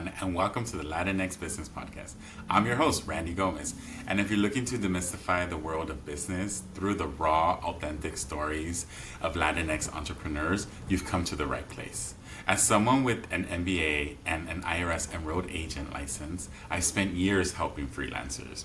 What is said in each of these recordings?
everyone, and welcome to the LatinX Business Podcast. I'm your host, Randy Gomez, and if you're looking to demystify the world of business through the raw, authentic stories of Latinx entrepreneurs, you've come to the right place. As someone with an MBA and an IRS enrolled agent license, I've spent years helping freelancers,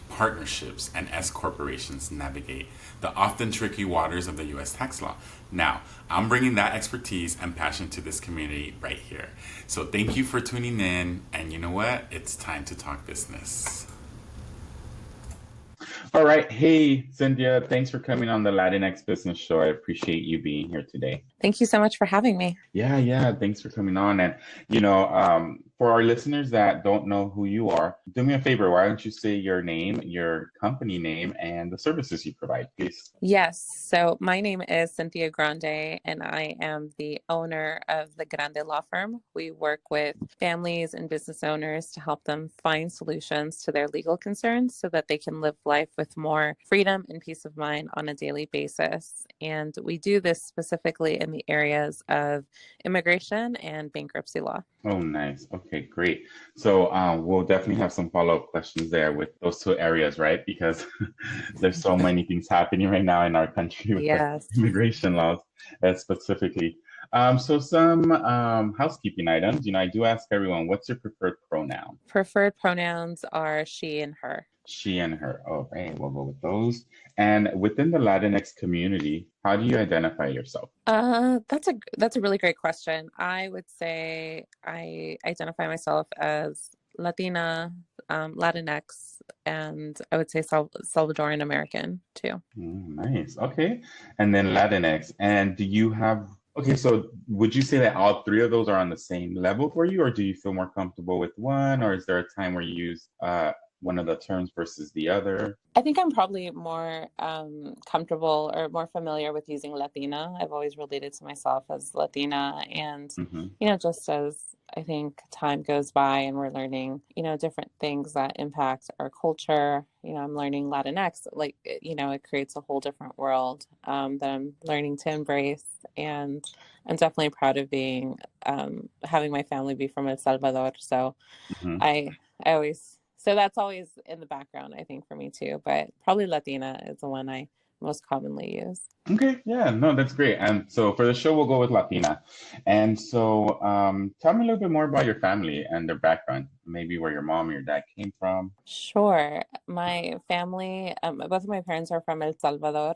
partnerships, and S corporations navigate the often tricky waters of the U.S. tax law. Now, I'm bringing that expertise and passion to this community right here. So thank you for tuning in, and you know what? It's time to talk business. All right. Hey, Cynthia, thanks for coming on the Latinx Business Show. I appreciate you being here today. Thank you so much for having me. Yeah. Thanks for coming on. And, for our listeners that don't know who you are, do me a favor. Why don't you say your name, your company name, and the services you provide, please? Yes. So my name is Cynthia Grande, and I am the owner of the Grande Law Firm. We work with families and business owners to help them find solutions to their legal concerns so that they can live life with more freedom and peace of mind on a daily basis. And we do this specifically in the areas of immigration and bankruptcy law. Oh, nice. Okay, great. So we'll definitely have some follow-up questions there with those two areas, right? Because there's so many things happening right now in our country with Yes. the immigration laws specifically. So some housekeeping items. I do ask everyone, what's your preferred pronoun? Preferred pronouns are she and her. She and her. Oh, right. We'll go with those. And within the Latinx community, how do you identify yourself? That's a really great question. I would say I identify myself as Latina, Latinx, and I would say Salvadoran American too. Nice. Okay. And then Latinx. And do you have, okay, so would you say that all three of those are on the same level for you, or do you feel more comfortable with one, or is there a time where you use one of the terms versus the other? I think I'm probably more comfortable or more familiar with using Latina. I've always related to myself as Latina. And, just as I think time goes by and we're learning, different things that impact our culture, I'm learning Latinx, it creates a whole different world that I'm learning to embrace. And I'm definitely proud of being, having my family be from El Salvador. So I always... So that's always in the background, I think, for me too. But probably Latina is the one I most commonly use. Okay, yeah, no, that's great. And so for the show, we'll go with Latina. And so tell me a little bit more about your family and their background, maybe where your mom or your dad came from. Sure. My family, both of my parents are from El Salvador.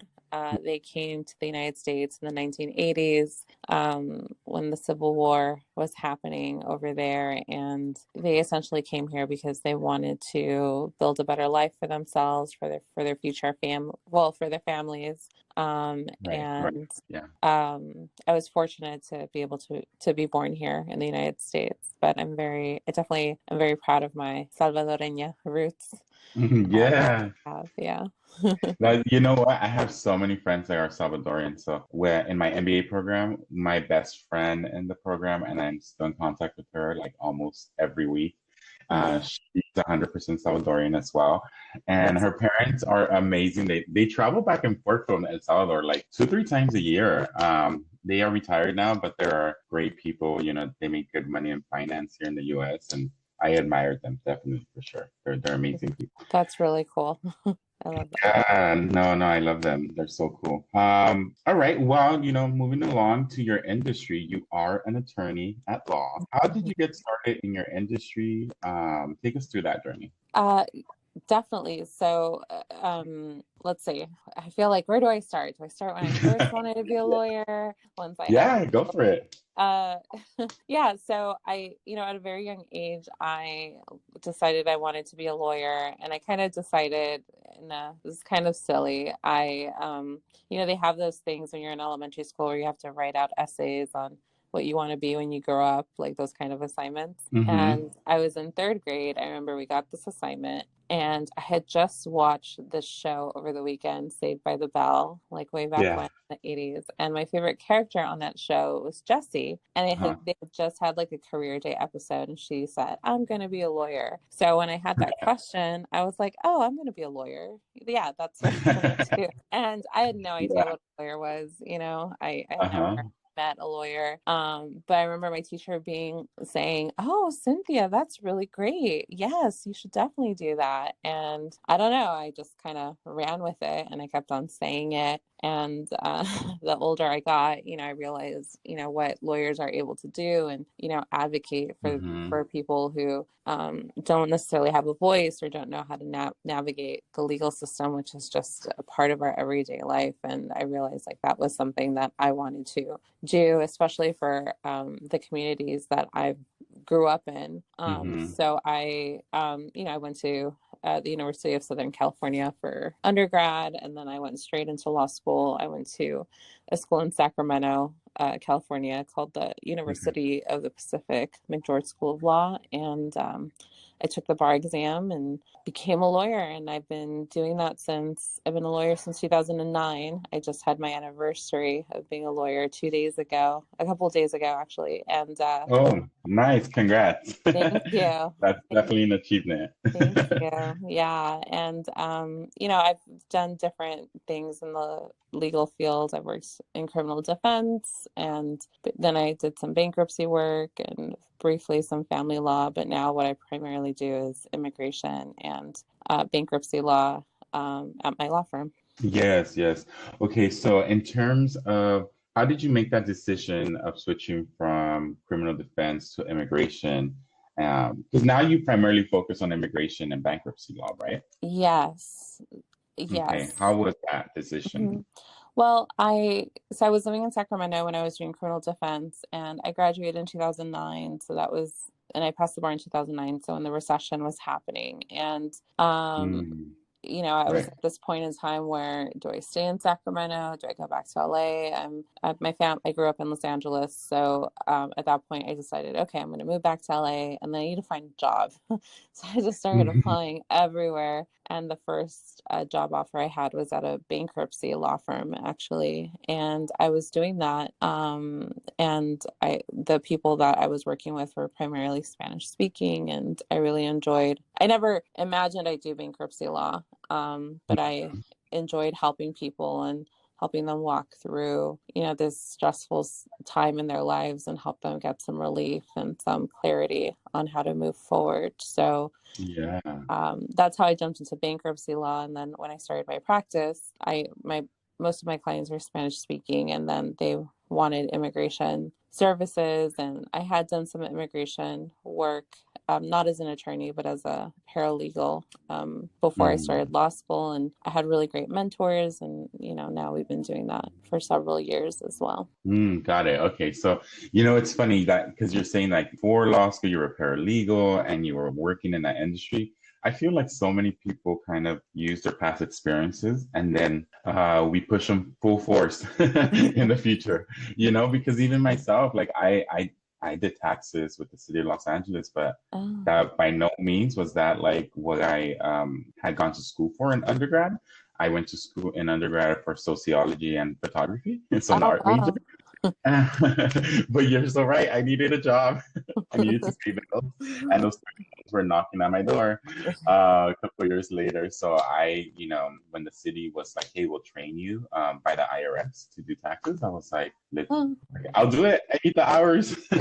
They came to the United States in the 1980s when the Civil War was happening over there. And they essentially came here because they wanted to build a better life for themselves, for their future for their families. I was fortunate to be able to be born here in the United States, but I'm very proud of my Salvadoreña roots. Yeah. Yeah. Now, you know what? I have so many friends that are Salvadorian. So where in my MBA program, my best friend in the program, and I'm still in contact with her like almost every week. She's 100% Salvadorian as well. And her parents are amazing. They travel back and forth from El Salvador like 2-3 times a year. They are retired now, but they're great people. They make good money in finance here in the US, and I admire them definitely for sure. They're amazing people. That's really cool. I love that. Yeah, no, I love them. They're so cool. All right. Well, moving along to your industry, you are an attorney at law. How did you get started in your industry? Take us through that journey. Definitely. So, let's see. I feel like, where do I start? Do I start when I first wanted to be a lawyer? Go for it. Yeah. So I, at a very young age, I decided I wanted to be a lawyer, and I kind of decided, this is kind of silly. They have those things when you're in elementary school where you have to write out essays on what you want to be when you grow up, like those kind of assignments. And I was in 3rd grade. I remember we got this assignment, and I had just watched this show over the weekend, Saved by the Bell, like way back when in the 80s. And my favorite character on that show was Jessie. And they had just had like a career day episode, and she said, "I'm going to be a lawyer." So when I had that question, I was like, "Oh, I'm going to be a lawyer. Yeah, that's what I'm going to do." And I had no idea what a lawyer was. I had never met a lawyer. But I remember my teacher saying, "Oh, Cynthia, that's really great. Yes, you should definitely do that." And I don't know, I just kind of ran with it and I kept on saying it. And the older I got, I realized, what lawyers are able to do and, advocate for people who don't necessarily have a voice or don't know how to navigate the legal system, which is just a part of our everyday life. And I realized like that was something that I wanted to do, especially for the communities that I grew up in. So I went to the University of Southern California for undergrad, and then I went straight into law school. I went to a school in Sacramento, California, called the University of the Pacific McGeorge School of Law, and I took the bar exam and became a lawyer, and I've been doing that I've been a lawyer since 2009. I just had my anniversary of being a lawyer a couple of days ago, actually. And Oh, nice. Congrats. thank you. That's definitely an achievement. Thank you. Yeah. And, I've done different things in the legal field. I've worked in criminal defense, and then I did some bankruptcy work and briefly some family law. But now what I primarily do is immigration and bankruptcy law at my law firm. Yes, yes. Okay, so in terms of how did you make that decision of switching from criminal defense to immigration? Because now you primarily focus on immigration and bankruptcy law, right? Yes. Okay, Yes. how was that decision? Well, I was living in Sacramento when I was doing criminal defense, and I graduated in 2009. And I passed the bar in 2009. So when the recession was happening, and I was Right. at this point in time where, do I stay in Sacramento? Do I go back to LA? I grew up in Los Angeles. So at that point I decided, okay, I'm going to move back to LA, and then I need to find a job. So I just started applying everywhere. And the first job offer I had was at a bankruptcy law firm, actually. And I was doing that. And the people that I was working with were primarily Spanish speaking, and I never imagined I'd do bankruptcy law, but I enjoyed helping people and helping them walk through, this stressful time in their lives and help them get some relief and some clarity on how to move forward. So Yeah. that's how I jumped into bankruptcy law. And then when I started my practice, most of my clients were Spanish speaking, and then they wanted immigration services. And I had done some immigration work, not as an attorney, but as a paralegal before I started law school. And I had really great mentors. And, now we've been doing that for several years as well. Got it. Okay. So, it's funny that because you're saying like before law school, you were a paralegal and you were working in that industry. I feel like so many people kind of use their past experiences and then we push them full force in the future, because even myself, like I did taxes with the city of Los Angeles, but that by no means was that like what I had gone to school for in undergrad. I went to school in undergrad for sociology and photography. It's an art major. But you're so right. I needed a job. I needed to pay bills, and those bills were knocking on my door a couple of years later. So when the city was like, "Hey, we'll train you by the IRS to do taxes," I was like, "I'll do it. I need the hours." So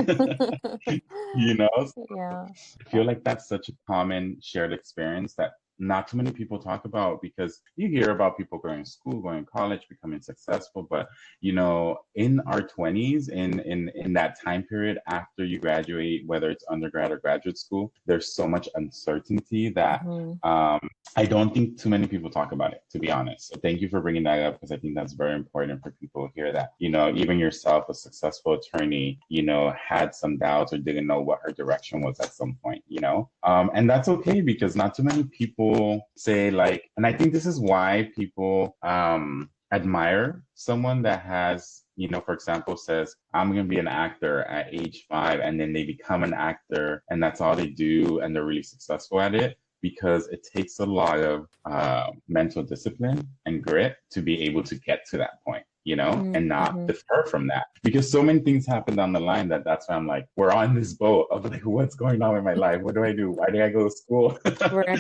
Yeah. I feel like that's such a common shared experience that not too many people talk about, because you hear about people going to school, going to college, becoming successful, but in our 20s, in that time period after you graduate, whether it's undergrad or graduate school, there's so much uncertainty that I don't think too many people talk about it, to be honest. So thank you for bringing that up, because I think that's very important for people to hear that, even yourself, a successful attorney, had some doubts or didn't know what her direction was at some point, and that's okay, because not too many people say like, and I think this is why people admire someone that has, for example, says, I'm going to be an actor at age 5, and then they become an actor and that's all they do and they're really successful at it, because it takes a lot of mental discipline and grit to be able to get to that point, and not defer from that, because so many things happen down the line that's why I'm like, we're on this boat of like, what's going on in my life? What do I do? Why did I go to school? Right.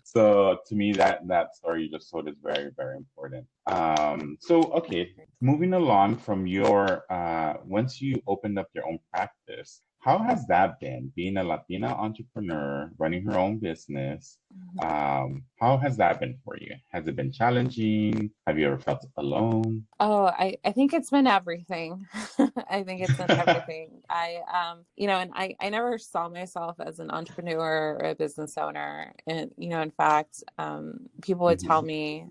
So to me, that story you just told is very, very important. So, okay, moving along from your, once you opened up your own practice, how has that been, being a Latina entrepreneur, running her own business? How has that been for you? Has it been challenging? Have you ever felt alone? Oh, I think it's been everything. I think it's been everything. And I never saw myself as an entrepreneur or a business owner. And, in fact, people would tell Hmm. me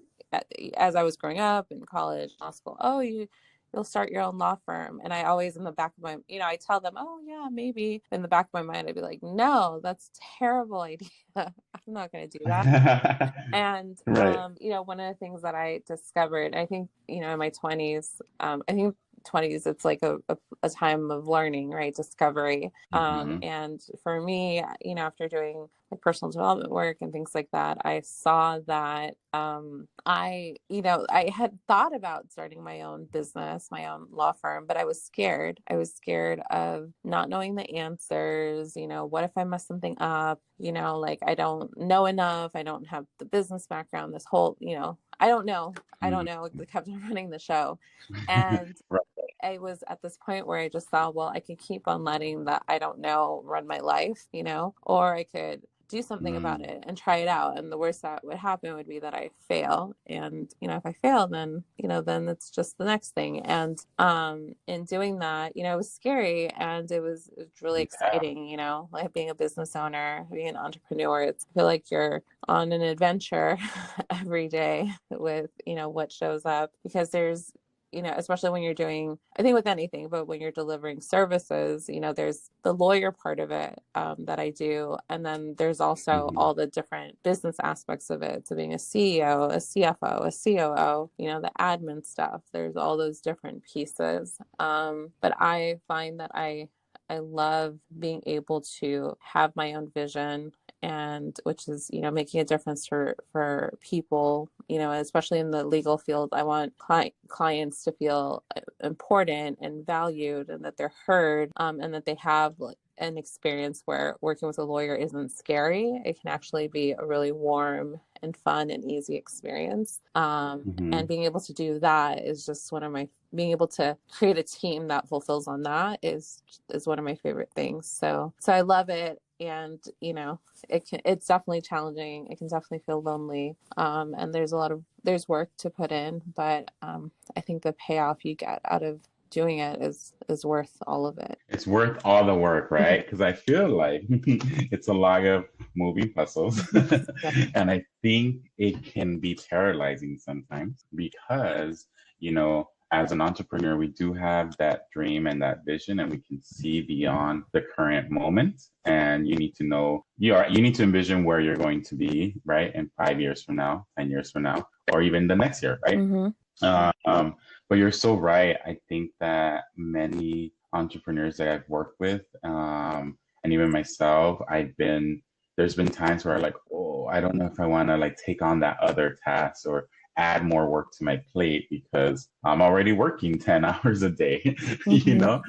as I was growing up in college, law school, oh, you'll start your own law firm. And I always in the back of my, I tell them, oh yeah, maybe. In the back of my mind, I'd be like, no, that's a terrible idea. I'm not going to do that. And, Right. one of the things that I discovered, I think, in my 20s, I think 20s, it's like a time of learning, right? Discovery. Hmm. And for me, after doing like personal development work and things like that, I saw that I had thought about starting my own business, my own law firm, but I was scared. I was scared of not knowing the answers. What if I mess something up? Like I don't know enough. I don't have the business background, this whole, I don't know. I don't know. I kept on running the show. And Right. I was at this point where I just thought, well, I could keep on letting that I don't know run my life, or I could do something about Mm, it and try it out. And the worst that would happen would be that I fail. And, if I fail, then, then it's just the next thing. And in doing that, it was scary and it was really yeah. exciting, like being a business owner, being an entrepreneur. I feel like you're on an adventure every day with, what shows up because there's especially when you're doing, I think with anything, but when you're delivering services, there's the lawyer part of it that I do. And then there's also Hmm. all the different business aspects of it. So being a CEO, a CFO, a COO, the admin stuff, there's all those different pieces. But I find that I love being able to have my own vision and which is making a difference for people, especially in the legal field. I want clients to feel important and valued and that they're heard, and that they have like an experience where working with a lawyer isn't scary. It can actually be a really warm and fun and easy experience. And Hmm. being able to do that is just one of my being able to create a team that fulfills on that is one of my favorite things. So I love it. And it's definitely challenging. It can definitely feel lonely. And there's work to put in, but I think the payoff you get out of doing it is worth all of it. It's worth all the work, right? Because I feel like it's a lot of moving puzzles. And I think it can be paralyzing sometimes because, as an entrepreneur, we do have that dream and that vision, and we can see beyond the current moment. And you need to know you need to envision where you're going to be, right? In 5 years from now, 10 years from now, or even the next year, right? Mm-hmm. But you're so right. I think that many entrepreneurs that I've worked with, and even myself, there's been times where I'm like, oh, I don't know if I want to like take on that other task or add more work to my plate because I'm already working 10 hours a day, you Mm-hmm. know?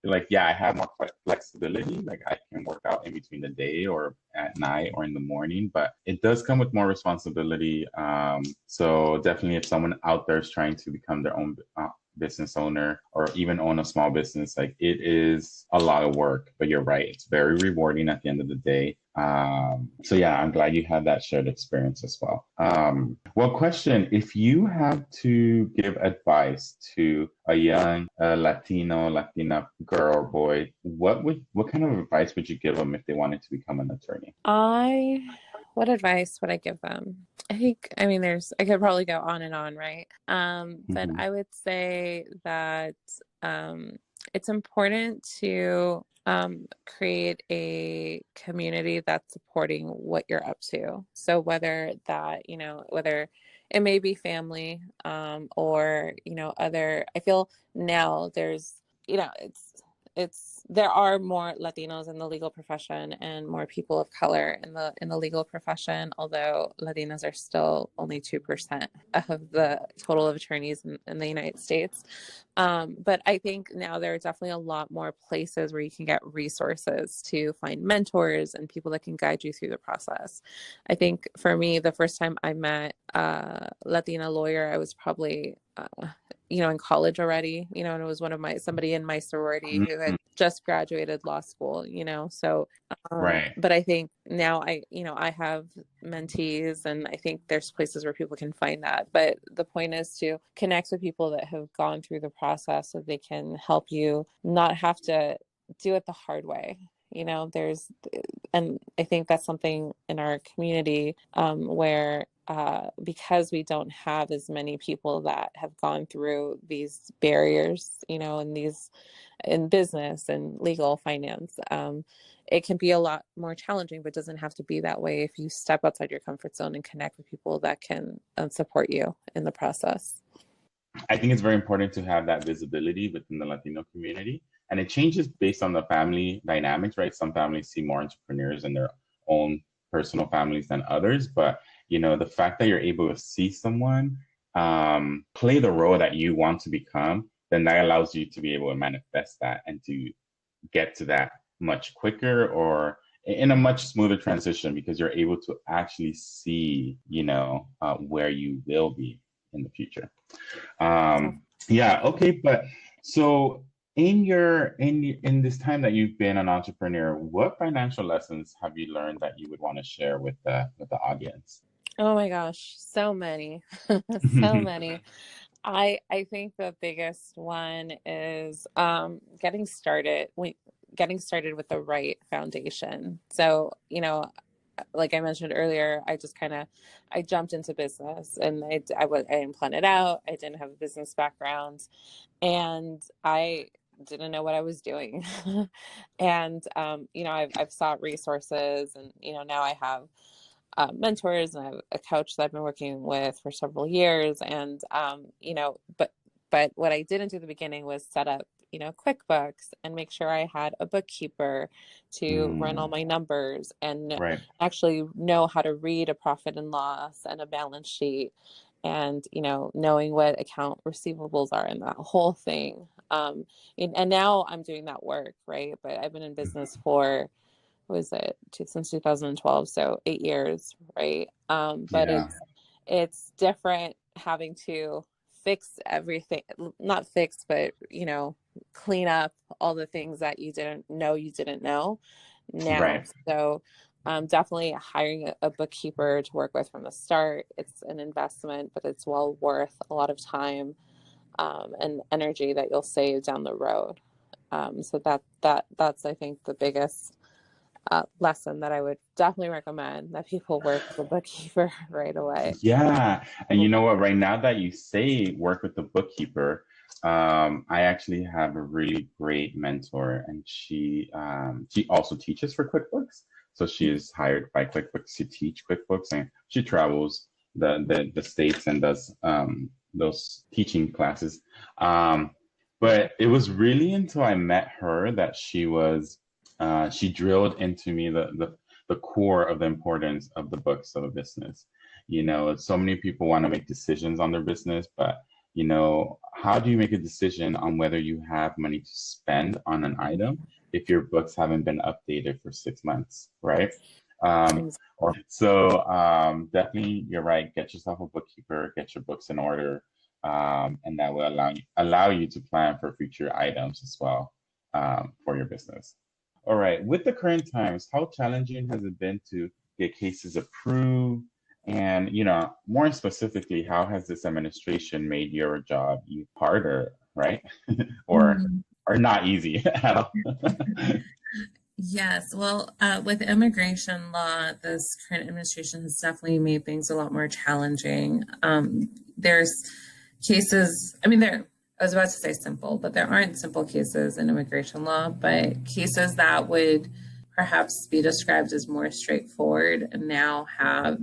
Like, yeah, I have more flexibility. Like, I can work out in between the day or at night or in the morning, but it does come with more responsibility. So definitely, if someone out there is trying to become their own business owner or even own a small business, like it is a lot of work. But you're right; it's very rewarding at the end of the day. So yeah, I'm glad you had that shared experience as well. Well, question: if you have to give advice to a young Latina girl or boy, what kind of advice would you give them if they wanted to become an attorney? What advice would I give them? I mean, I could probably go on and on, right? But Hmm. I would say that um, it's important to create a community that's supporting what you're up to. So whether it may be family, or, I feel now it's there are more Latinos in the legal profession and more people of color in the legal profession, although Latinos are still only 2% of the total of attorneys in the United States. But I think now there are definitely a lot more places where you can get resources to find mentors and people that can guide you through the process. I think for me, the first time I met a Latina lawyer, I was probably in college already, and it was somebody in my sorority who had just graduated law school, so, Right. but I think now I have mentees, and I think there's places where people can find that. But the point is to connect with people that have gone through the process so they can help you not have to do it the hard way. And I think that's something in our community where because we don't have as many people that have gone through these barriers, in business and legal finance, it can be a lot more challenging, but doesn't have to be that way if you step outside your comfort zone and connect with people that can support you in the process. I think it's very important to have that visibility within the Latino community. And it changes based on the family dynamics, right? Some families see more entrepreneurs in their own personal families than others. But, the fact that you're able to see someone play the role that you want to become, then that allows you to be able to manifest that and to get to that much quicker or in a much smoother transition, because you're able to actually see, where you will be in the future. Yeah. Okay. But so in this time that you've been an entrepreneur, what financial lessons have you learned that you would want to share with the audience? Oh my gosh, so many, so many. I think the biggest one is getting started with the right foundation. So, like I mentioned earlier, I jumped into business, and I didn't plan it out. I didn't have a business background, and I didn't know what I was doing. And, I've sought resources, and, now I have mentors, and I have a coach that I've been working with for several years. And, but what I didn't do at the beginning was set up, QuickBooks, and make sure I had a bookkeeper to run all my numbers, and Right. actually know how to read a profit and loss and a balance sheet, and, knowing what account receivables are in that whole thing. And now I'm doing that work, right? But I've been in business for, since 2012, so 8 years, right? But Yeah. it's different having to fix everything, not fix, but clean up all the things that you didn't know now. Right. So definitely hiring a bookkeeper to work with from the start. It's an investment, but it's well worth a lot of time and energy that you'll save down the road. So that's I think the biggest lesson that I would definitely recommend, that people work with a bookkeeper right away. Yeah. And you know what? Right now that you say work with the bookkeeper, I actually have a really great mentor, and she also teaches for QuickBooks. So she is hired by QuickBooks to teach QuickBooks, and she travels the states and does those teaching classes. But it was really until I met her that she drilled into me the core of the importance of the books of a business. So many people want to make decisions on their business, but how do you make a decision on whether you have money to spend on an item if your books haven't been updated for 6 months, right? So definitely, you're right. Get yourself a bookkeeper, get your books in order, and that will allow you to plan for future items as well for your business. All right. With the current times, how challenging has it been to get cases approved? And, more specifically, how has this administration made your job harder, right? or not easy at all? Yes. Well, with immigration law, this current administration has definitely made things a lot more challenging. There's cases, I was about to say simple, but there aren't simple cases in immigration law, but cases that would perhaps be described as more straightforward and now have,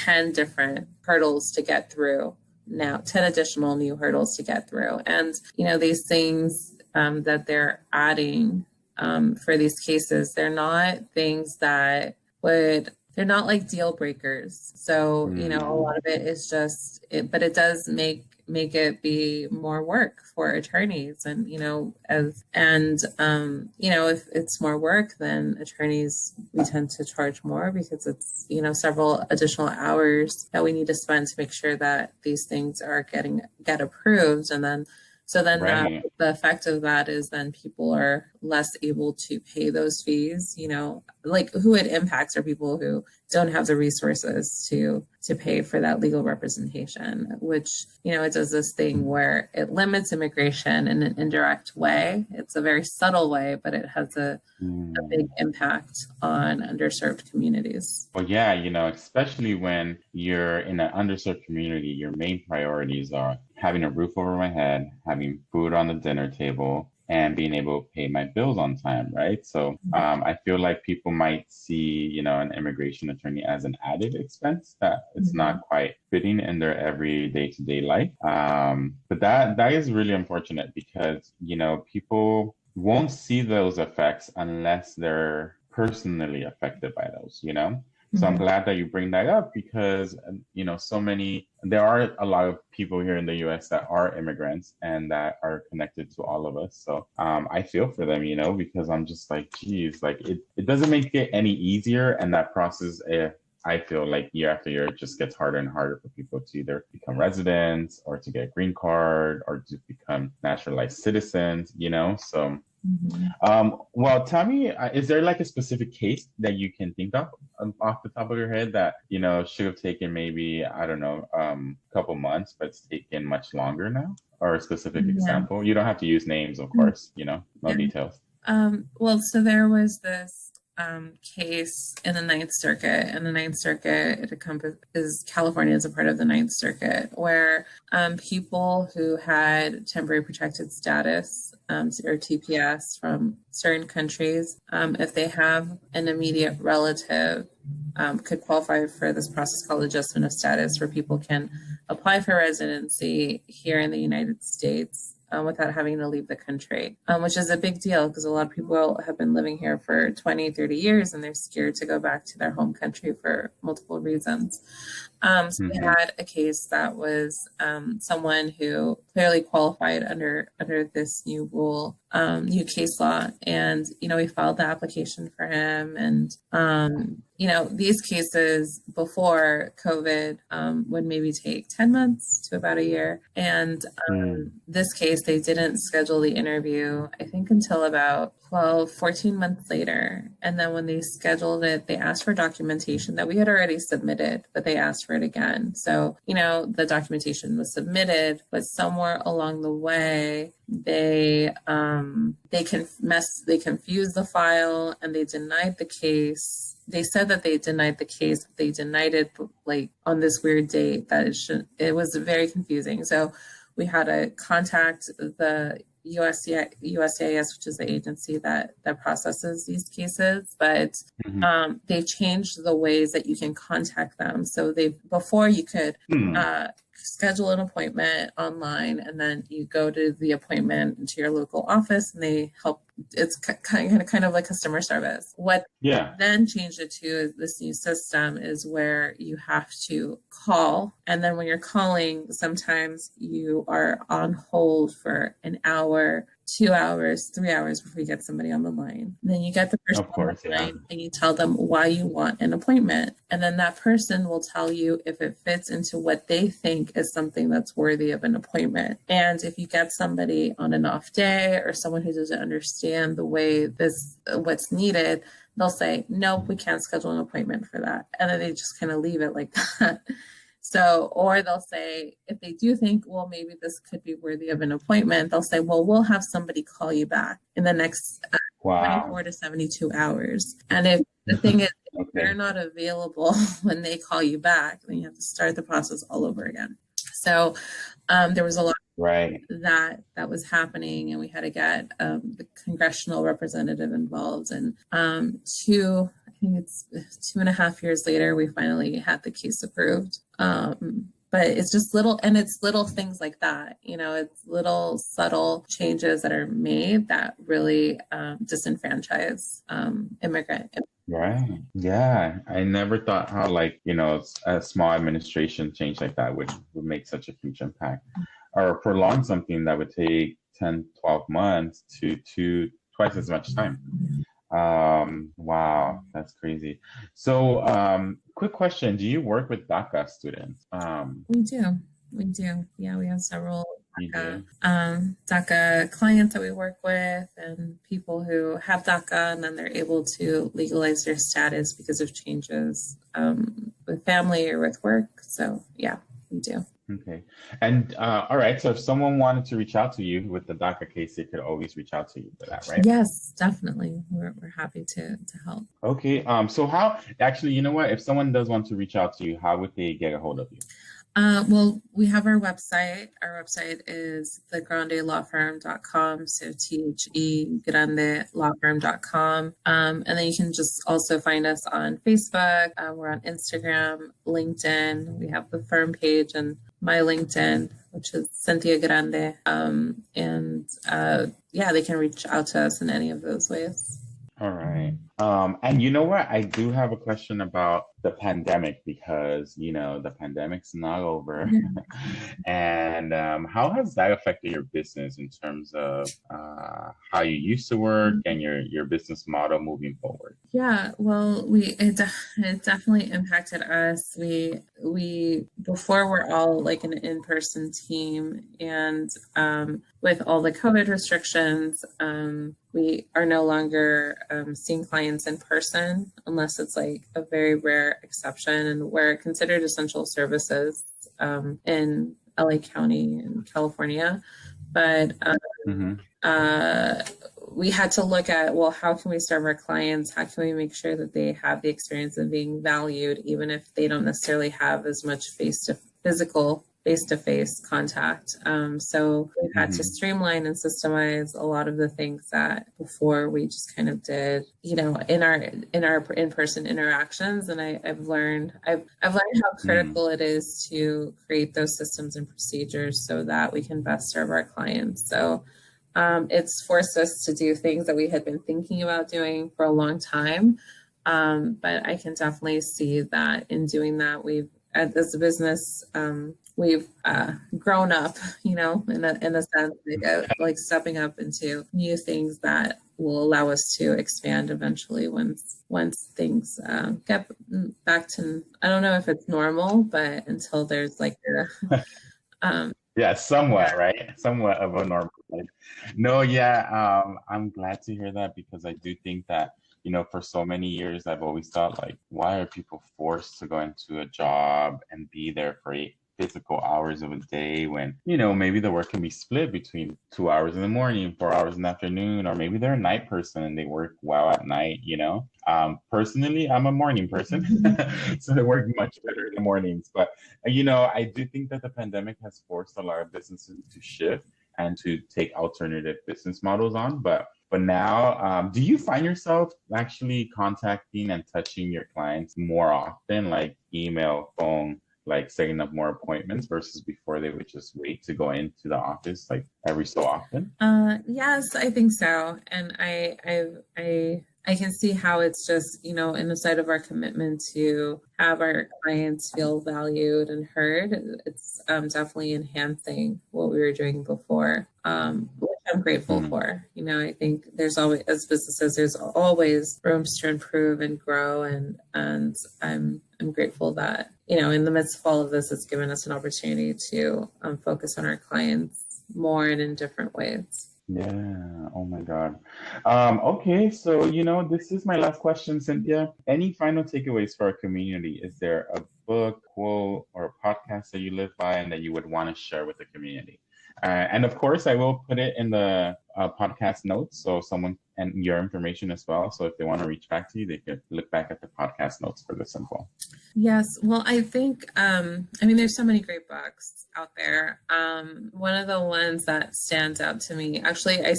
10 different hurdles to get through now, 10 additional new hurdles to get through. And, these things, that they're adding for these cases, they're not things that they're not like deal breakers. So, a lot of it is just it, but it does make it be more work for attorneys. And, if it's more work, then attorneys, we tend to charge more because it's, several additional hours that we need to spend to make sure that these things are get approved. And then Right. the effect of that is then people are less able to pay those fees. Like who it impacts are people who don't have the resources to pay for that legal representation, which, it does this thing where it limits immigration in an indirect way. It's a very subtle way, but it has a big impact on underserved communities. Well, yeah, especially when you're in an underserved community, your main priorities are having a roof over my head, having food on the dinner table, and being able to pay my bills on time, right? So I feel like people might see, an immigration attorney as an added expense that it's not quite fitting in their every day-to-day life. But that is really unfortunate because, people won't see those effects unless they're personally affected by those. So I'm glad that you bring that up because, there are a lot of people here in the US that are immigrants and that are connected to all of us. So I feel for them, because I'm just like, geez, like it doesn't make it any easier. And that process, I feel like year after year, it just gets harder and harder for people to either become residents or to get a green card or to become naturalized citizens. So well, tell me, is there like a specific case that you can think of off the top of your head that, should have taken maybe, I don't know, a couple months, but it's taken much longer now? Or a specific example? You don't have to use names, of course, no details. Well, so there was this case in the Ninth Circuit, and the Ninth Circuit, it encompasses California as a part of the Ninth Circuit, where people who had temporary protected status or TPS from certain countries, if they have an immediate relative, could qualify for this process called adjustment of status, where people can apply for residency here in the United States without having to leave the country, which is a big deal because a lot of people have been living here for 20, 30 years and they're scared to go back to their home country for multiple reasons. So we had a case that was someone who clearly qualified under this new rule, new case law. And, we filed the application for him. And, these cases before COVID would maybe take 10 months to about a year. And this case, they didn't schedule the interview, I think, until about 12, 14 months later. And then when they scheduled it, they asked for documentation that we had already submitted, but they asked for it again. So, the documentation was submitted, but somewhere along the way, they confused the file and they denied the case. They said that they denied the case. They denied it like on this weird date that it was very confusing. So we had to contact the USCIS, which is the agency that processes these cases, but they've changed the ways that you can contact them. So before you could schedule an appointment online, and then you go to the appointment to your local office, and they help. It's kind of like customer service. What then changed it to is this new system is where you have to call, and then when you're calling, sometimes you are on hold for an hour, 2 hours, 3 hours before you get somebody on the line. And then you get the person on the line and you tell them why you want an appointment. And then that person will tell you if it fits into what they think is something that's worthy of an appointment. And if you get somebody on an off day or someone who doesn't understand the way what's needed, they'll say, no, we can't schedule an appointment for that. And then they just kind of leave it like that. So, or they'll say, if they do think, well, maybe this could be worthy of an appointment, they'll say, well, we'll have somebody call you back in the next 24 to 72 hours. And if the thing is, if they're not available when they call you back, then you have to start the process all over again. So there was a lot that was happening, and we had to get the congressional representative involved. And I think it's 2.5 years later, we finally had the case approved. but it's just little, and it's little things like that, it's little subtle changes that are made that really disenfranchise immigrant. Right. Yeah. I never thought how a small administration change like that would make such a huge impact or prolong something that would take 10, 12 months to twice as much time. Wow, that's crazy. So, quick question. Do you work with DACA students? We do. We do. Yeah, we have several You do? DACA clients that we work with and people who have DACA and then they're able to legalize their status because of changes with family or with work. So yeah, we do. Okay. And all right. So if someone wanted to reach out to you with the DACA case, they could always reach out to you for that, right? Yes, definitely. We're happy to help. Okay. So how actually, you know what? If someone does want to reach out to you, how would they get a hold of you? Well, we have our website. Our website is thegrandelawfirm.com. So THEGrandelawfirm.com. And then you can just also find us on Facebook. We're on Instagram, LinkedIn. We have the firm page and my LinkedIn, which is Cynthia Grande. Yeah, they can reach out to us in any of those ways. All right. And you know what? I do have a question about the pandemic because, the pandemic's not over. And how has that affected your business in terms of how you used to work and your business model moving forward? Yeah, well, it definitely impacted us. We before we're all like an in-person team, and with all the COVID restrictions, we are no longer seeing clients in person unless it's like a very rare exception, and we're considered essential services in LA County in California. But we had to look at, well, how can we serve our clients? How can we make sure that they have the experience of being valued, even if they don't necessarily have as much face-to-face contact. So we've had to streamline and systemize a lot of the things that before we just kind of did, in our in-person interactions. And I've learned how critical it is to create those systems and procedures so that we can best serve our clients. So it's forced us to do things that we had been thinking about doing for a long time. But I can definitely see that in doing that, as a business, we've grown up, in a sense, like stepping up into new things that will allow us to expand eventually once things get back to, I don't know if it's normal, but until there's like yeah, somewhat, right? Somewhat of a normal life. No, yeah, I'm glad to hear that because I do think that, for so many years, I've always thought like, why are people forced to go into a job and be there for 8 physical hours of a day when, maybe the work can be split between 2 hours in the morning, 4 hours in the afternoon, or maybe they're a night person and they work well at night, Personally, I'm a morning person, so I work much better in the mornings. But, I do think that the pandemic has forced a lot of businesses to shift and to take alternative business models on. But now, do you find yourself actually contacting and touching your clients more often, like email, phone, like setting up more appointments versus before they would just wait to go into the office like every so often? Yes, I think so. And I can see how it's just, in the side of our commitment to have our clients feel valued and heard. It's definitely enhancing what we were doing before, which I'm grateful for. I think there's always, as businesses, there's always rooms to improve and grow. And I'm grateful that, in the midst of all of this, it's given us an opportunity to focus on our clients more and in different ways. Yeah. Oh my God. Okay. So, this is my last question, Cynthia. Any final takeaways for our community? Is there a book, quote, or a podcast that you live by and that you would want to share with the community? And of course, I will put it in the podcast notes so someone and your information as well. So if they want to reach back to you, they could look back at the podcast notes for this info. Yes. Well, I think, there's so many great books out there. One of the ones that stands out to me, actually, I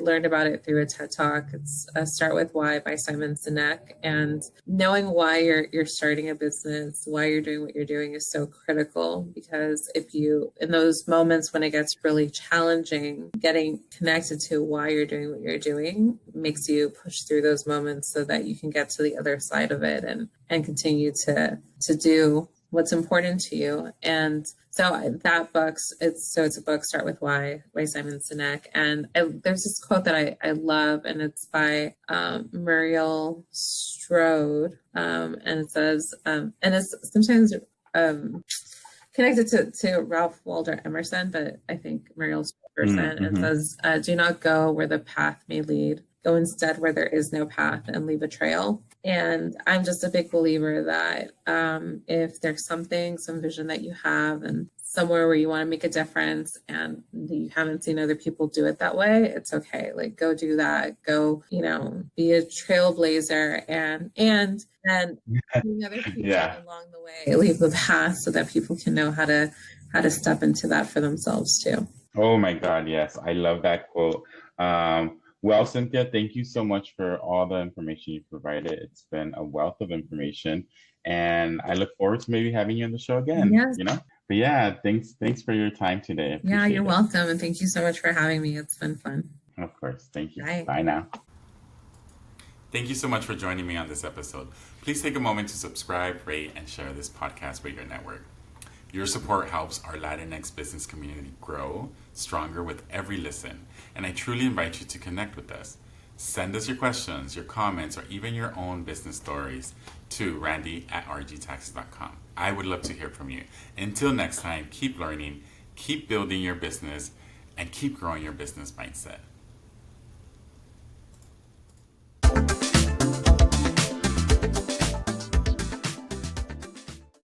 learned about it through a TED Talk. It's Start With Why by Simon Sinek. And knowing why you're starting a business, why you're doing what you're doing is so critical, because in those moments when it gets really challenging, getting connected to why you're doing what you're doing makes you push through those moments so that you can get to the other side of it and continue to do what's important to you. And so that it's a book, Start With Why by Simon Sinek. And there's this quote that I love, and it's by Muriel Strode. And it says, and it's sometimes connected to Ralph Waldo Emerson, but I think Muriel's person. It says, do not go where the path may lead. Go instead where there is no path and leave a trail. And I'm just a big believer that if there's some vision that you have and somewhere where you want to make a difference and you haven't seen other people do it that way, it's okay. Like, go do that. Go, be a trailblazer and bring other people along the way, leave the path so that people can know how to step into that for themselves too. Oh my God, yes. I love that quote. Well, Cynthia, thank you so much for all the information you provided. It's been a wealth of information, and I look forward to maybe having you on the show again. Yes. But yeah, thanks for your time today. Yeah, you're welcome, and thank you so much for having me. It's been fun. Of course. Thank you. Bye. Bye now. Thank you so much for joining me on this episode. Please take a moment to subscribe, rate, and share this podcast with your network. Your support helps our LatinX business community grow stronger with every listen, and I truly invite you to connect with us. Send us your questions, your comments, or even your own business stories to randy@rgtaxes.com. I would love to hear from you. Until next time, keep learning, keep building your business, and keep growing your business mindset.